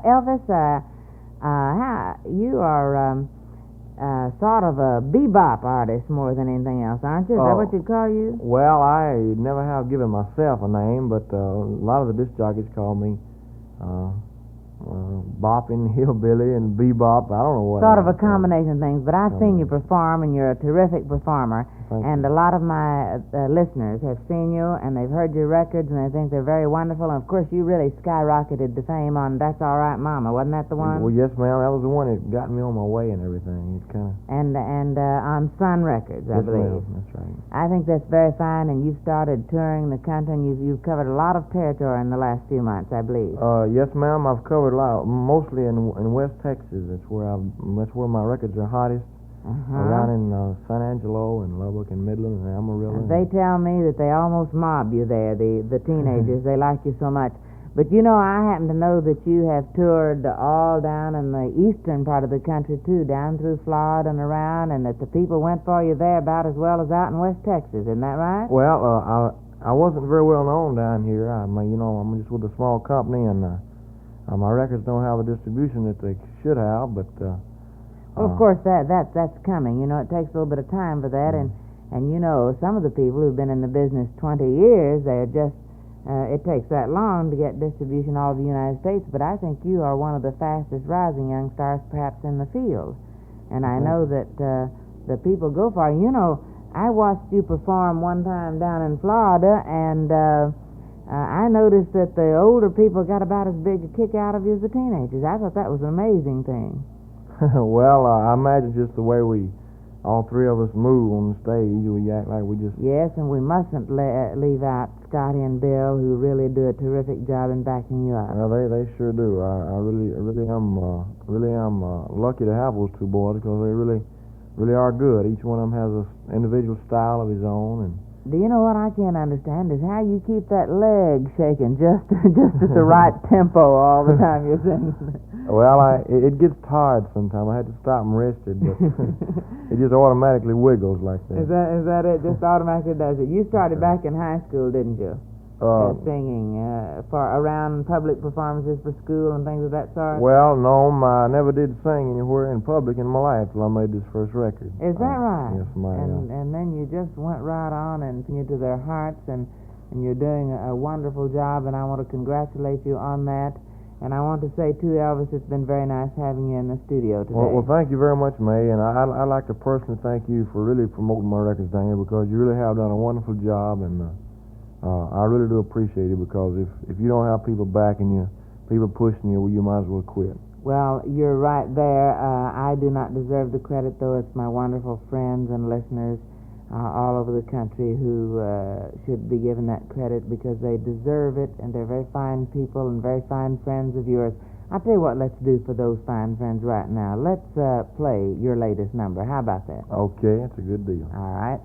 Elvis, you are sort of a be-bop artist more than anything else, aren't you? Is that what you'd call you? Well, I never have given myself a name, but a lot of the disc jockeys call me boppin, hillbilly, and be-bop. I don't know what. Sort of a combination of things, but I've seen you perform, and you're a terrific performer. Thank you. A lot of my listeners have seen you, and they've heard your records, and they think they're very wonderful. And, of course, you really skyrocketed to fame on That's All Right, Mama. Wasn't that the one? Well, yes, ma'am. That was the one that got me on my way and everything. It's kind of... And on Sun Records, I believe. Yes, ma'am. That's right. I think that's very fine, and you've started touring the country, and you've covered a lot of territory in the last few months, I believe. Yes, ma'am. I've covered a lot, mostly in West Texas. That's where my records are hottest. Around in San Angelo and Lubbock and Midland and Amarillo. They tell me that they almost mob you there, the teenagers. They like you so much. But, you know, I happen to know that you have toured all down in the eastern part of the country, too, down through Florida and around, and that the people went for you there about as well as out in West Texas. Isn't that right? Well, I wasn't very well known down here. I'm just with a small company, and my records don't have the distribution that they should have, but... Well, of course, that's coming. You know, it takes a little bit of time for that, and you know, some of the people who've been in the business 20 years, they're just, it takes that long to get distribution all over the United States, but I think you are one of the fastest rising young stars perhaps in the field. And I know that the people go for you. You know, I watched you perform one time down in Florida, and I noticed that the older people got about as big a kick out of you as the teenagers. I thought that was an amazing thing. Well, I imagine just the way all three of us move on the stage, we act like we just... Yes, and we mustn't leave out Scotty and Bill, who really do a terrific job in backing you up. Well, they sure do. I really am lucky to have those two boys because they really are good. Each one of them has an individual style of his own. And do you know what I can't understand is how you keep that leg shaking just at the right tempo all the time you're singing. Well, it gets tired sometimes. I had to stop and rest it, but it just automatically wiggles like that. Is that it? Just automatically does it. You started back in high school, didn't you? Singing for around public performances for school and things of that sort? Well, no, I never did sing anywhere in public in my life till I made this first record. Is that right? Yes, ma'am. And then you just went right on and into their hearts, and you're doing a wonderful job, and I want to congratulate you on that. And I want to say, too, Elvis, it's been very nice having you in the studio today. Well, thank you very much, Mae, and I'd like to personally thank you for really promoting my records down here because you really have done a wonderful job, and I really do appreciate it because if you don't have people backing you, people pushing you, well, you might as well quit. Well, you're right there. I do not deserve the credit, though. It's my wonderful friends and listeners all over the country who should be given that credit because they deserve it, and they're very fine people and very fine friends of yours. I'll tell you what, let's do for those fine friends right now. Let's play your latest number. How about that? Okay, that's a good deal. All right.